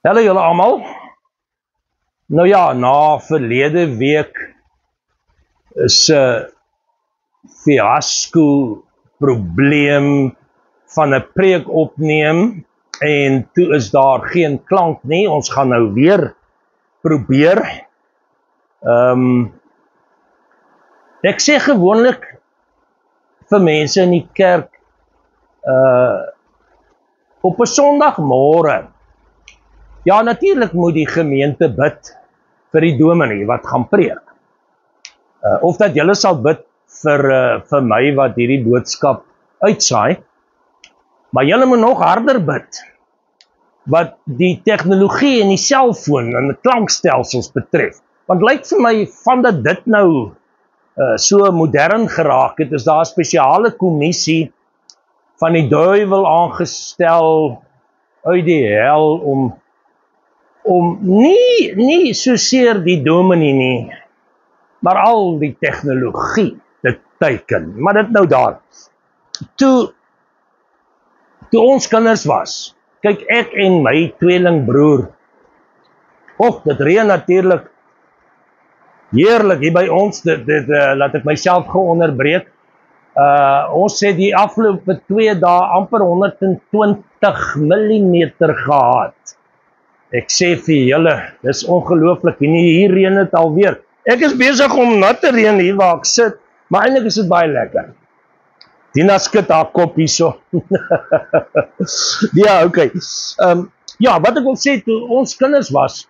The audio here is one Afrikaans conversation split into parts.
Hallo julle almal. Nou ja, na verlede week is 'n fiasco probleem van 'n preek opneem en toe is daar geen klank nie. Ons gaan nou weer probeer. Ek sê gewoonlik vir mense in die kerk op 'n Sondagmôre. Ja, natuurlik moet die gemeente bid vir die dominee wat gaan preek. Of dat julle sal bid vir my wat hierdie boodskap uitsaai. Maar julle moet nog harder bid wat die tegnologie en die selfoon en die klankstelsels betref. Want lyk vir my van dat dit nou so modern geraak het, is daar 'n spesiale kommissie van die duiwel aangestel uit die hel om nie soseer die dominee nie, maar al die tegnologie te teiken. Maar dit nou daar. Toe ons kinders was, kyk ek en my tweelingbroer, dit reën natuurlik heerlik hier by ons, laat ek myself gou onderbreek. Ons het die afgelope 2 dae amper 120 mm gehad. Ek sê vir julle, dis ongelooflik, en hier reën dit alweer. Ek is besig om nat te reën hier waar ek sit, maar eintlik is dit baie lekker. Dina skud haar kop hierso. Ja, okay. Ja, wat ek wil sê, toe ons kinders was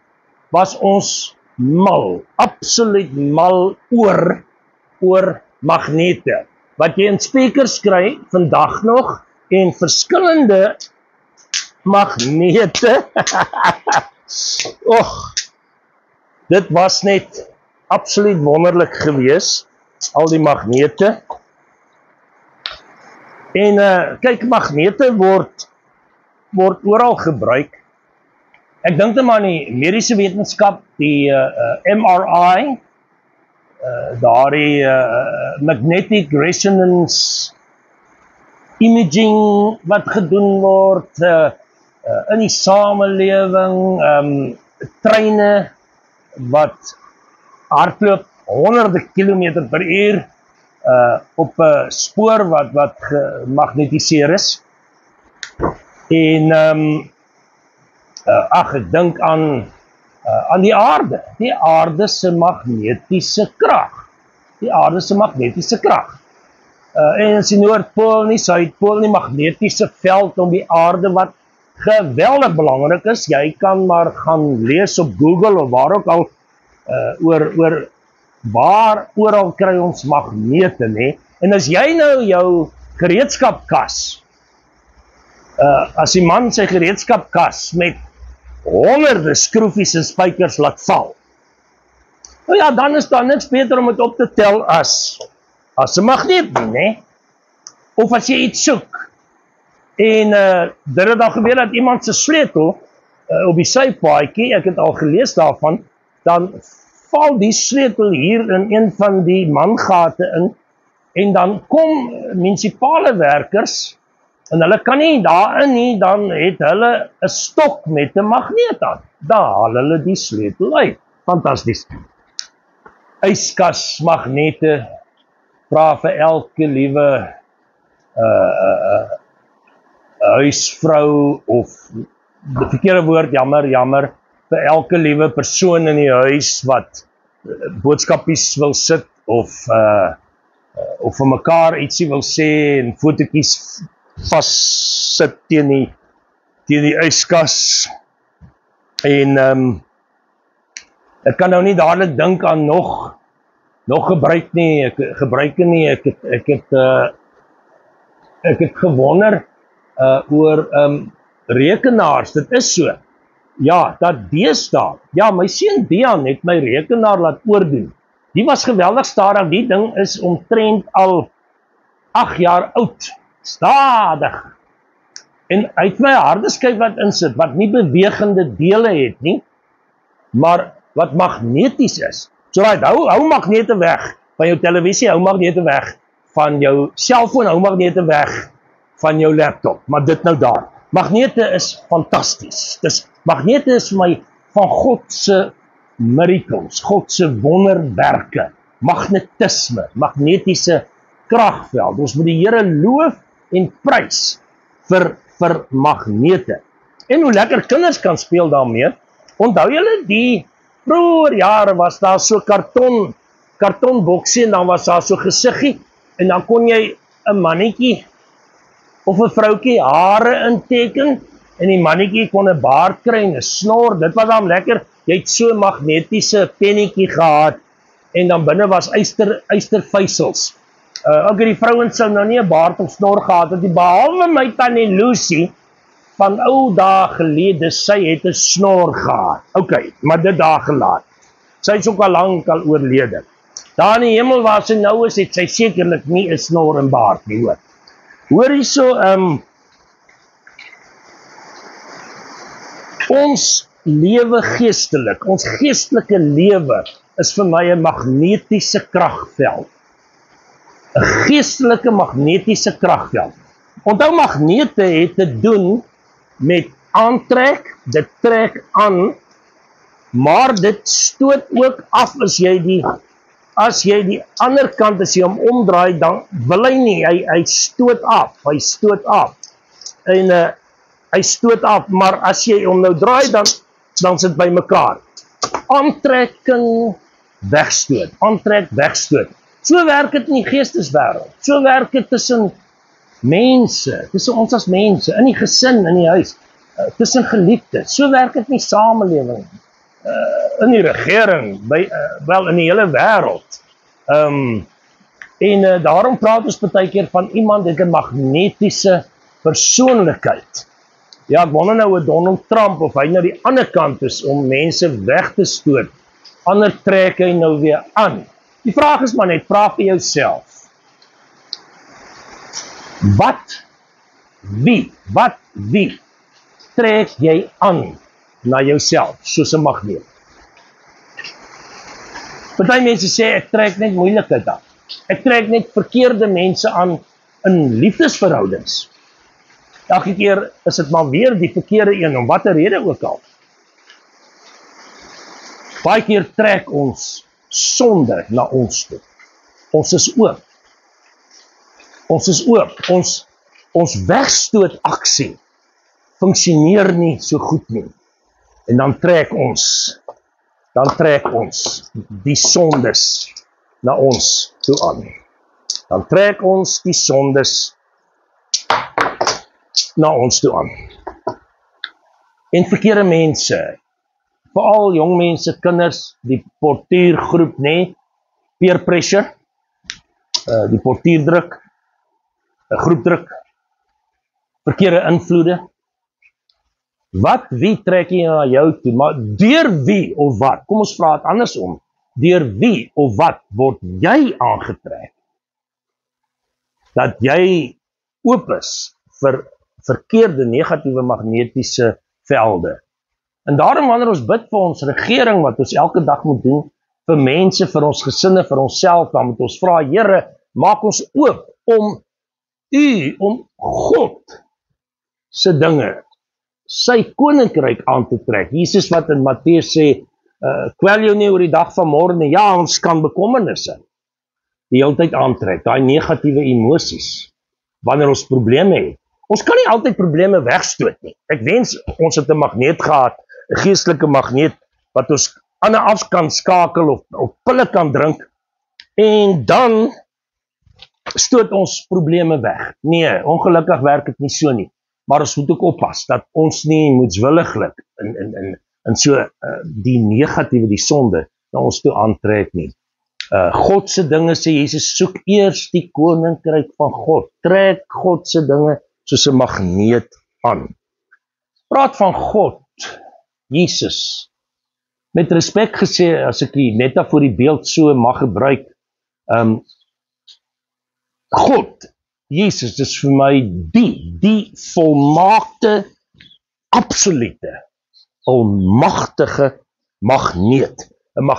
ons mal, absoluut mal oor magnete. Wat jy in speakers kry vandag nog, en verskillende magnete. Dit was net absoluut wonderlik gewees, al die magnete. En kyk, magnete word oral gebruik. Ek dink net maar in die mediese wetenskap, die MRI, daardie magnetic resonance imaging wat gedoen word in die samelewing, treine wat hardloop honderde kilometer per uur op 'n spoor wat gemagnetiseer is. En ek dink aan die aarde. Die aarde se magnetiese krag. En as die Noordpool nie, Suidpool nie, magnetiese veld om die aarde wat geweldig belangrik is. Jy kan maar gaan lees op Google of waar ook al oor waar oral kry ons magnete, nê? En as jy nou jou gereedskapkas, as die man sy gereedskapkas met honderde skroefies en spykers laat val, nou ja, dan is daar niks beter om dit op te tel as 'n magneet nie, nê? Of as jy iets soek, en dit het al gebeur dat iemand se sleutel op die sypaadjie, ek het al gelees daarvan, dan val die sleutel hier in een van die mangate in, en dan kom munisipale werkers, en hulle kan nie daarin nie, dan het hulle 'n stok met 'n magneet aan. Dan haal hulle die sleutel uit. Fantasties. Yskas magnete, vra vir elke liewe huisvrou, of die verkeerde woord, jammer, vir elke liewe persoon in die huis wat boodskapies wil sit, of vir mekaar ietsie wil sê, en fotootjies vassit teen die yskas. En ek kan nou nie dadelik dink aan nog gebruik nie, ek het gewonder oor rekenaars. Dit is so, ja, dat deesdae, ja, my seun Dian het my rekenaar laat oordoen. Die was geweldig stadig, die ding is omtrent al 8 jaar oud, stadig. En hy het my 'n harde skyf wat insit, wat nie bewegende dele het nie, maar wat magneties is. So hou magnete weg van jou televisie, hou magnete weg van jou selfoon, hou magnete weg van jou laptop, maar dit nou daar. Magnete is fantasties. Magnete is vir my van God se miracles, God se wonderwerke, magnetisme, magnetiese kragveld. Ons moet die Here loof en prys vir magnete. En hoe lekker kinders kan speel daarmee. Onthou julle die vroeër jare was daar so kartonboksie en dan was daar so gesiggie en dan kon jy 'n mannetjie of 'n vroutjie hare inteken en die mannetjie kon 'n baard kry en 'n snor. Dit was dan lekker. Jy het so 'n magnetiese pennetjie gehad en dan binne was ysterveisels. Okay, die vrouens sou nou nie 'n baard of snor gehad het nie, behalwe my tannie Lucy van ou dae gelede, sy het 'n snor gehad. Okay, maar dit daar gelaat. Sy is ook al lank al oorlede. Daar in die hemel waar sy nou is, het sy sekerlik nie 'n snor en baard nie, hoor. Hoor hierso, ons lewe geestelik, ons geestelike lewe is vir my 'n magnetiese kragveld. 'n Geestelike magnetiese kragveld. Onthou, magnete het te doen met aantrek, dit trek aan, maar dit stoot ook af as jy die ander kant, as jy hom omdraai, dan wil hy nie, hy stoot af, en hy stoot af, maar as jy hom nou draai, dan sit by mekaar. Aantrekking, wegstoot, aantrek, wegstoot. So werk dit in die geesteswêreld, so werk dit tussen mense, tussen ons as mense, in die gesin, in die huis, tussen geliefdes, so werk dit in die samelewing, in die regering, wel in die hele wêreld. Daarom praat ons baie keer van iemand met 'n magnetiese persoonlikheid. Ja, ek wonder nou 'n Donald Trump of hy nou die ander kant is om mense weg te stoot. Ander trek hy nou weer aan. Die vraag is maar net, vra vir jouself. Wat wie trek jy aan na jouself, soos 'n magneet? Party mense sê, ek trek net moeilikheid aan. Ek trek net verkeerde mense aan in liefdesverhoudings. Elke keer is dit maar weer die verkeerde een, om watter rede ook al. Baie keer trek ons sonde na ons toe. Ons is oop. Ons wegstoot aksie funksioneer nie so goed nie. En dan trek ons die sondes na ons toe aan. Dan trek ons die sondes na ons toe aan. En verkeerde mense, veral jong mense, kinders, die portuïergroep, nee, peer pressure, die portuïerdruk, groepdruk, verkeerde invloede. Wie trek jy na jou toe? Maar deur wie of wat? Kom ons vra dit andersom. Deur wie of wat word jy aangetrek? Dat jy oop is vir verkeerde negatiewe magnetiese velde. En daarom wanneer ons bid vir ons regering, wat ons elke dag moet doen, vir mense, vir ons gesinne, vir onsself, dan moet ons vra, Here, maak ons oop om God se dinge, sy koninkryk aan te trek. Jesus wat in Matteus sê, kwel jou nie oor die dag van môre nie. Ja, ons kan bekommernisse die hele tyd aantrek, daai negatiewe emosies, wanneer ons probleme het. Ons kan nie altyd probleme wegstoot nie. Ek wens ons het 'n magneet gehad, 'n geestelike magneet, wat ons aan 'n af kan skakel of pille kan drink, en dan stoot ons probleme weg. Nee, ongelukkig werk dit nie so nie. Maar ons moet ook oppas, dat ons nie moedswilliglik in so die negatiewe, die sonde, na ons toe aantrek nie. God se dinge, sê Jesus, soek eers die koninkryk van God. Trek God se dinge soos 'n magneet aan. Praat van God, Jesus. Met respek gesê, as ek die metaforie beeld so mag gebruik, God, Jesus, is vir my die volmaakte, absolute, almagtige magneet. 'n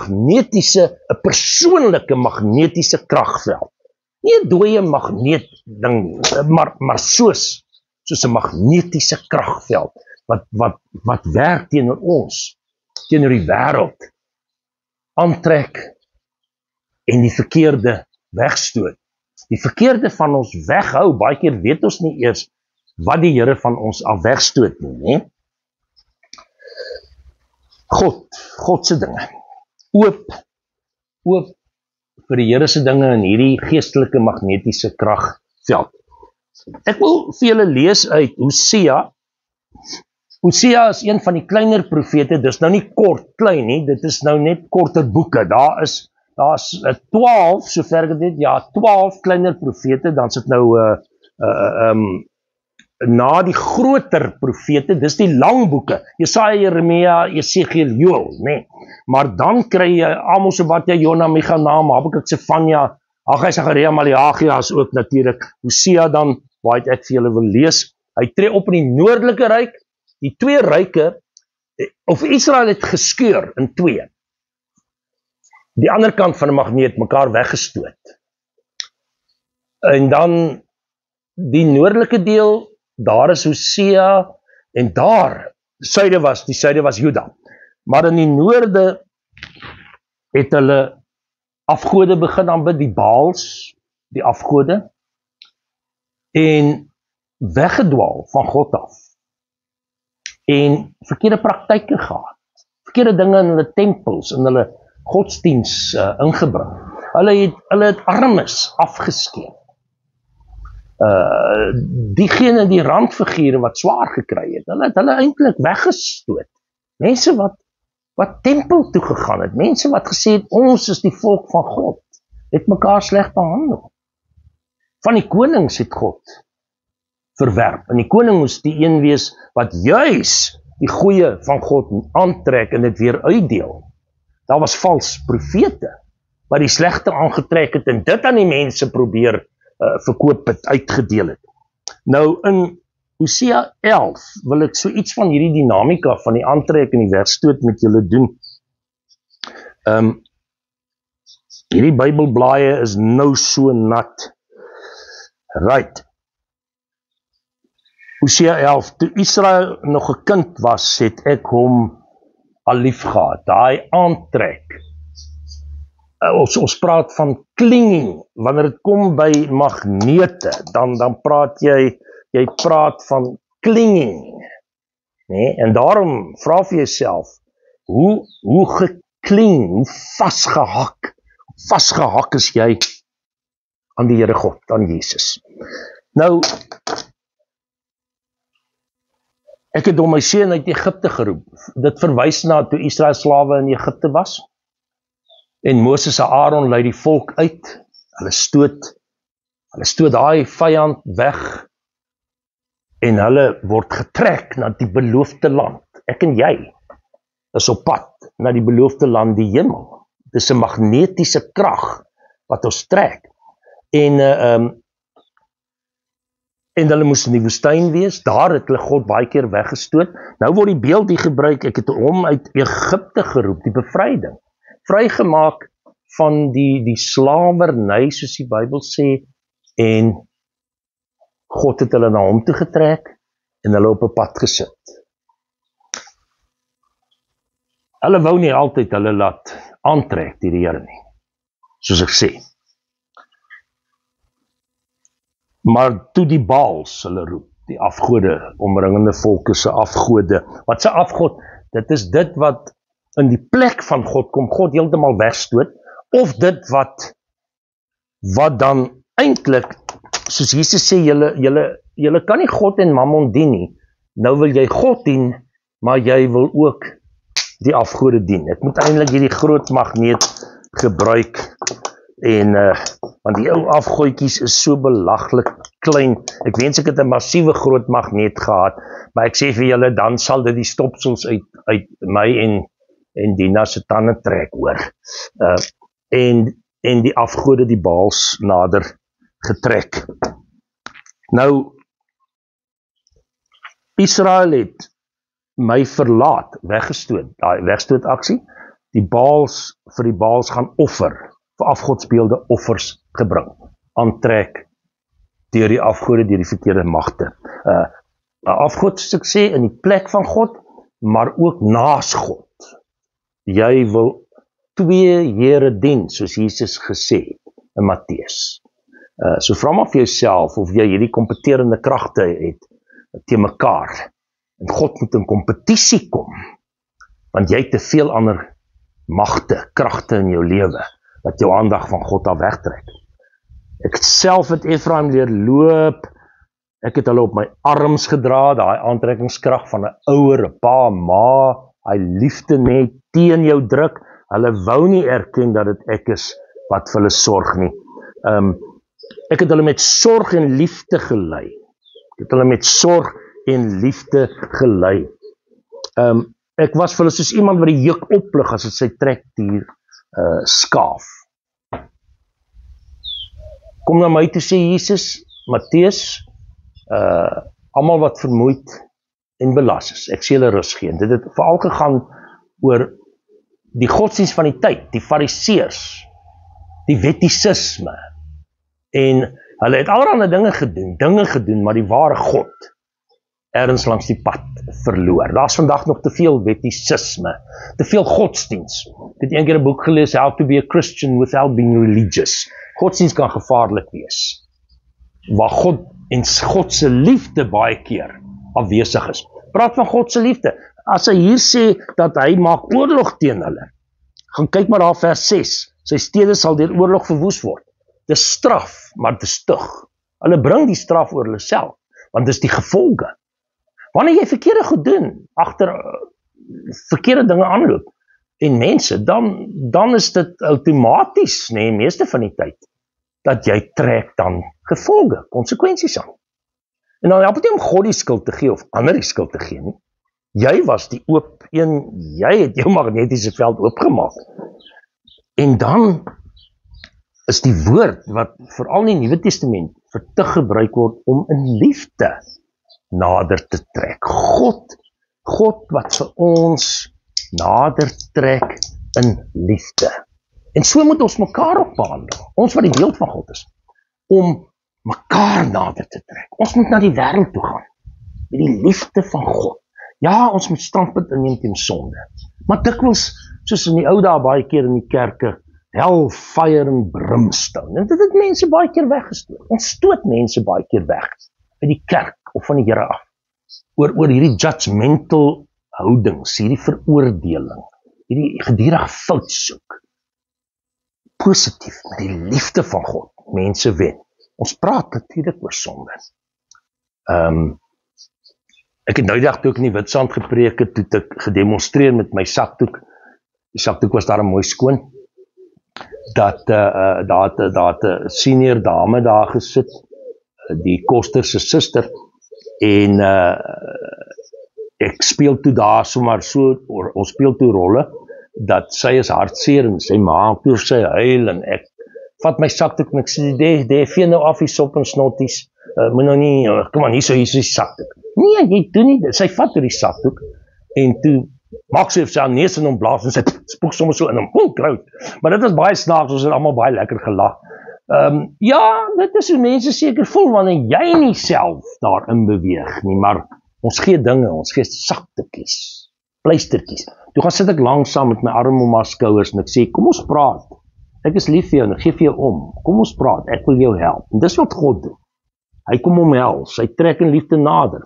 persoonlike magnetiese kragveld. Nie 'n dooie magneet ding, maar soos soos 'n magnetiese kragveld wat werk teenoor ons, teenoor die wêreld, aantrek en die verkeerde wegstoot. Die verkeerde van ons weghou, baie keer weet ons nie eers wat die Here van ons af wegstoot nie, né? God se dinge. Oop vir die Here se dinge in hierdie geestelike magnetiese kragveld. Ek wil vir julle lees uit Hosea. Hosea is een van die kleiner profete, dis nou nie klein nie, dit is nou net korter boeke. Daar's 12, sover ek weet, 12 kleiner profete, dan is dit nou na die groter profete, dis die lang boeke, Jesaja, Jeremia, Jesegiel, Joël, nee. Maar dan kry jy Amos, Obadja, Jona, Micha, Naam, Habakuk, Sefanja, Haggai, Sagaria, Maleagi, as ook natuurlik Hosea dan, waar ek vir julle wil lees. Hy tree op in die noordelike ryk, die twee ryke, of Israel het geskeur in twee. Die ander kant van die magneet mekaar weggestoot. En dan die noordelike deel, daar is Hosea, en daar, die suide was Juda. Maar in die noorde het hulle afgode begin aanbid, die Baals, die afgode, en weggedwaal van God af. En verkeerde praktyke gehad, verkeerde dinge in hulle tempels, in hulle godsdiens ingebring. Hulle het armes afgeskeep. Diegene, die randfigure wat swaar gekry het, hulle het hulle eintlik weggestoot. Mense wat tempel toe gegaan het, mense wat gesê het, ons is die volk van God, het mekaar sleg behandel. Van die konings het God verwerp, en die koning moes die een wees wat juis die goeie van God aantrek en dit weer uitdeel. Daar was vals profete, wat die slegte aangetrek het en dit aan die mense probeer verkoop het, uitgedeel het. Nou in Hosea 11 wil ek so iets van hierdie dinamika van die aantrek en die wegstoot met julle doen. Hierdie Bybelblaaie is nou so nat. Right. Hosea 11, toe Israel nog 'n kind was, het ek hom al lief gehad. Daai aantrek. Ons praat van klinging, wanneer dit kom by magnete, dan praat jy praat van klinging, nee? En daarom vra vir jouself, hoe gekling, hoe vasgehak is jy aan die Here God, aan Jesus. Nou, ek het hom my seun uit Egipte geroep. Dit verwys na toe Israel slawe in Egipte was. En Moses en Aaron lei die volk uit. Hulle stoot daai vyand weg. En hulle word getrek na die beloofde land. Ek en jy is op pad na die beloofde land, die hemel. Dis 'n magnetiese krag wat ons trek. En hulle moes in die woestyn wees, daar het hulle God baie keer weggestoot. Nou word die beeld hier gebruik, ek het hom uit Egipte geroep, die bevryding. Vrygemaak van die slawerny, soos die Bybel sê, en God het hulle na hom toe getrek, en hulle op 'n pad gesit. Hulle wou nie altyd hulle laat aantrek deur die Here nie, soos ek sê. Maar toe die Baals hulle roep, die afgode, omringende volke se afgode. Wat se afgod? Dit is dit wat in die plek van God kom, God heeltemal wegstoot, of dit wat dan eintlik, soos Jesus sê, julle kan nie God en Mammon dien nie. Nou wil jy God dien, maar jy wil ook die afgode dien. Ek moet eintlik hierdie groot magneet gebruik, en want die ou afgoedjies is so belaglik klein. Ek wens ek het 'n massiewe groot magneet gehad, maar ek sê vir julle, dan sal dit die stopsels uit my en Dina se tande trek hoor. En die afgode, die Baals nader getrek. Nou, Israel het my verlaat, weggestoot, daai wegstoot aksie, vir die Baals gaan offer, vir afgodsbeelde offers gebring, aantrek deur die afgode, deur die verkeerde magte. 'n Afgod, soos ek sê, in die plek van God, maar ook naas God. Jy wil 2 Here dien, soos Jesus gesê het in Matteus. So vra maar vir jouself of jy hierdie kompeterende kragte het teen mekaar. En God moet in kompetisie kom, want jy het te veel ander magte, kragte in jou lewe, wat jou aandag van God af wegtrek. Ek self het Ephraim leer loop, ek het hulle op my arms gedra, daai aantrekkingskrag van 'n ouer, 'n pa, 'n ma, hy liefde net teen jou druk, hulle wou nie erken dat dit ek is wat vir hulle sorg nie. Ek het hulle met sorg en liefde gelei. Ek was vir hulle soos iemand wat die juk oplig as dit sy trekdier skaaf. Kom na my toe, sê Jesus, Matteus, almal wat vermoeid en belas is, ek sê hulle rus gee. Dit het veral gegaan oor die godsdienst van die tyd, die fariseërs, die wettisisme, en hulle het allerlei dinge gedoen, maar die ware God ergens langs die pad verloor. Daar's vandag nog te veel wettisisme, te veel godsdienst. Ek het een keer 'n boek gelees, How to be a Christian without being religious. Godsdienst kan gevaarlik wees, waar God en God se liefde baie keer afwesig is. Praat van God se liefde. As hy hier sê dat hy maak oorlog teen hulle, gaan kyk maar daar vers 6, sy stede sal deur oorlog verwoes word. Dis straf, maar dis stug. Hulle bring die straf oor hulle self, want dis die gevolge. Wanneer jy verkeerde goed doen, agter verkeerde dinge aanloop, en mense, dan is dit outomaties, meeste van die tyd, dat jy trek dan gevolge, konsekwensies aan. En dan help dit nie om God die skuld te gee, of ander die skuld te gee nie. Jy was die oop een, jy het jou magnetiese veld oopgemaak. En dan is die woord wat veral in die Nuwe Testament vertig gebruik word om in liefde nader te trek. God wat vir ons nader trek in liefde. En so moet ons mekaar ook behandel. Ons wat die beeld van God is, om mekaar nader te trek. Ons moet na die wêreld toe gaan met die liefde van God. Ja, ons moet standpunt inneem teen sonde. Maar dikwels, soos in die ou dae baie keer in die kerke, hellfire en brimstone. En dit het mense baie keer weggestoot. Ons stoot mense baie keer weg uit die kerk of van die Here af. Oor hierdie judgmental houdings, hierdie veroordeling, hierdie gedurig fout soek. Positief, met die liefde van God, mense wen. Ons praat natuurlik oor sonde. Ek het nou die dag toe ek in die Witstrand gepreek het, toe ek gedemonstreer met my sakdoek. Die sakdoek was daar mooi skoon. Dat daar 'n senior dame daar gesit, die koster se suster, en ek speel toe daar sommer so, ons speel toe rolle, dat sy is hartseer en sy maak toe sy huil, en ek vat my sakdoek en ek sê, vee nou af die sop en snotties, moet nou nie, kom aan, hier is die sakdoek. Nee, jy doen nie dit. Sy vat toe die sakdoek, en toe maak sy sy neus in hom blaas, en sy spoeg sommer so in hom, krout. Maar dit was baie snaaks, ons het allemaal baie lekker gelag. Ja, dit is hoe mense seker voel, wanneer jy nie self daarin beweeg nie, maar ons gee dinge, ons gee sakdoekies, pleistertjies. Toe gaan sit ek langsam met my arm om haar skouers, en ek sê, kom ons praat, ek is lief vir jou, en ek gee vir jou om, kom ons praat, ek wil jou help. En dis wat God doen. Hy kom omhels, hy trek in liefde nader.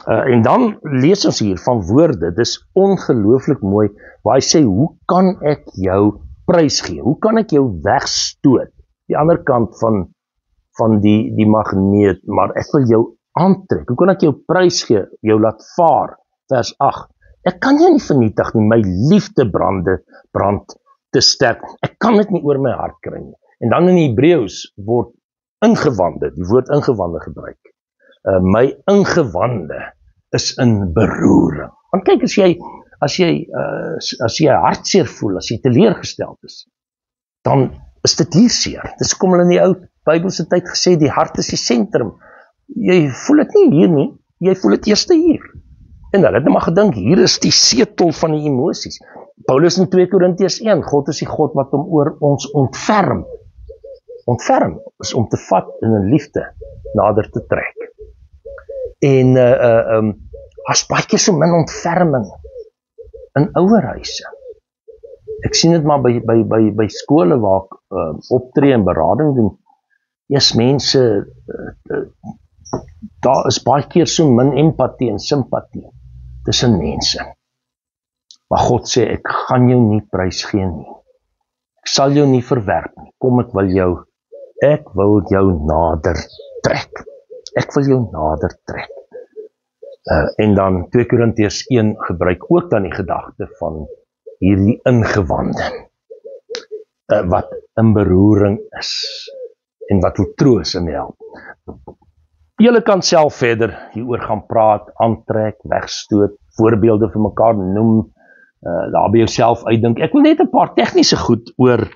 En dan lees ons hier van woorde, dis ongelooflik mooi, waar hy sê, hoe kan ek jou prys gee? Hoe kan ek jou wegstoot? Die ander kant van die magneet, maar ek wil jou aantrek. Hoe kan ek jou prys gee? Jou laat vaar, vers 8. Ek kan jou nie vernietig nie, my liefde brand te sterk. Ek kan dit nie oor my hart kry nie. En dan in Hebreëus word ingewande, die woord ingewande gebruik. My ingewande is in beroering. Want kyk, as jy hartseer voel, as jy teleurgesteld is, dan is dit hier seer. Dis kom hulle in die ou Bybelse tyd gesê, die hart is die sentrum. Jy voel dit nie hier nie, jy voel dit eerste hier. En hulle het maar gedink, hier is die setel van die emosies. Paulus in 2 Korintiërs 1, God is die God wat hom oor ons ontferm. Ontferm is om te vat in 'n liefde nader te trek. En as baie keer so min ontferming in ouerhuise. Ek sien dit maar by skole waar ek optree en berading doen. Mense, daar is baie keer so min empatie en simpatie tussen mense. Maar God sê, ek gaan jou nie prys gee nie. Ek sal jou nie verwerp nie. Kom, ek wil jou nader trek. Ek wil jou nader trek. En dan 2 Korintiërs 1 gebruik ook dan die gedagte van hierdie ingewande wat in beroering is en wat wil troos en help. Julle kan self verder hieroor gaan praat, aantrek, wegstoot, voorbeelde vir mekaar noem, daar by jouself uitdink. Ek wil net 'n paar tegniese goed oor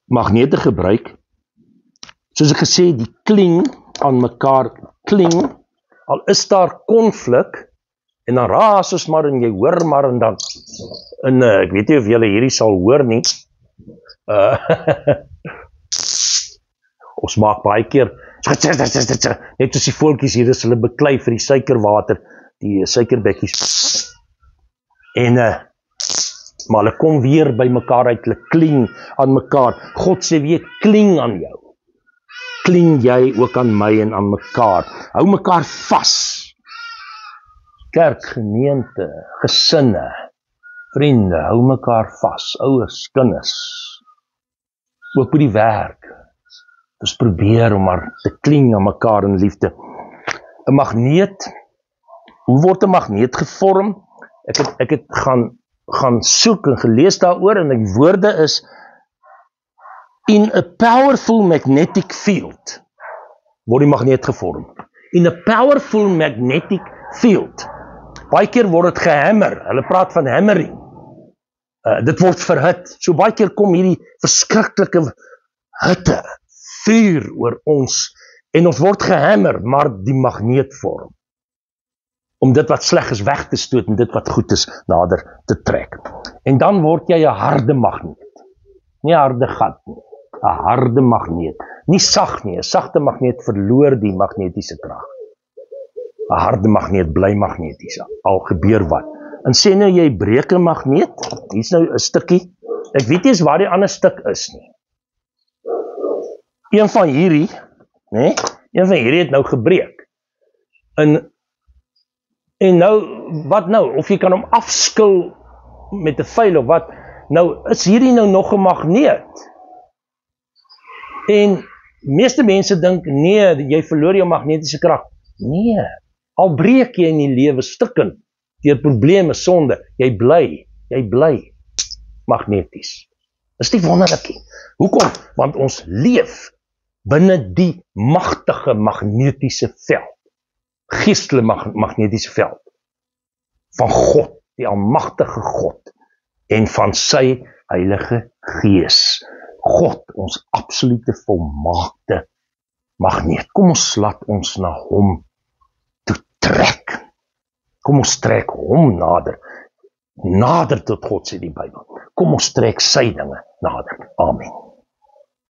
magnete gebruik. Soos ek gesê, die kling aan mekaar kling, al is daar konflik, en dan raas ons maar en jy hoor maar en dan, ek weet nie of julle hierdie sal hoor nie, ons maak baie keer, net soos die voeltjies hier, is hulle beklei vir die suikerwater, die suikerbekkies, en maar hulle kom weer by mekaar uit, hulle kling aan mekaar. God sê weer, kling aan jou. Kling jy ook aan my en aan mekaar. Hou mekaar vas. Kerk, gemeente, gesinne, vriende, hou mekaar vas. Ouers, kinders. Ook by die werk. Dus probeer om maar te kling aan mekaar in liefde. 'n Magneet. Hoe word 'n magneet gevorm? Ek het gaan soek en gelees daaroor en die woorde is in a powerful magnetic field word die magneet gevorm. In a powerful magnetic field. Baie keer word dit gehammer. Hulle praat van hammering. Dit word verhit. So baie keer kom hierdie verskriklike hitte, vuur oor ons en ons word gehammer, maar die magneet vorm. Om dit wat sleg is weg te stoot en dit wat goed is nader te trek. En dan word jy 'n harde magneet. Nie 'n harde gat nie. 'n harde magneet. Nie sag nie. 'n sagte magneet verloor die magnetiese krag. 'n harde magneet bly magneties. Al gebeur wat. En sê nou jy breek 'n magneet. Hier's nou 'n stukkie. Ek weet nie eens waar die ander stuk is nie. Een van hierdie het nou gebreek. En nou, wat nou? Of jy kan hom afskil met 'n vyl of wat? Nou, is hierdie nou nog 'n magneet? En meeste mense dink, nee, jy verloor jou magnetiese krag. Nee, al breek jy in die lewe stukkend, deur probleme, sonde, jy bly magneties. Dis nie wonderlik nie. Hoekom? Want ons leef binne die magtige magnetiese veld. Geestelike magnetiese veld van God, die almagtige God en van sy Heilige Gees. God, ons absolute volmaakte magneet. Kom ons laat ons na hom toe trek. Kom ons trek hom nader tot God, sê die Bybel. Kom ons trek sy dinge nader. Amen.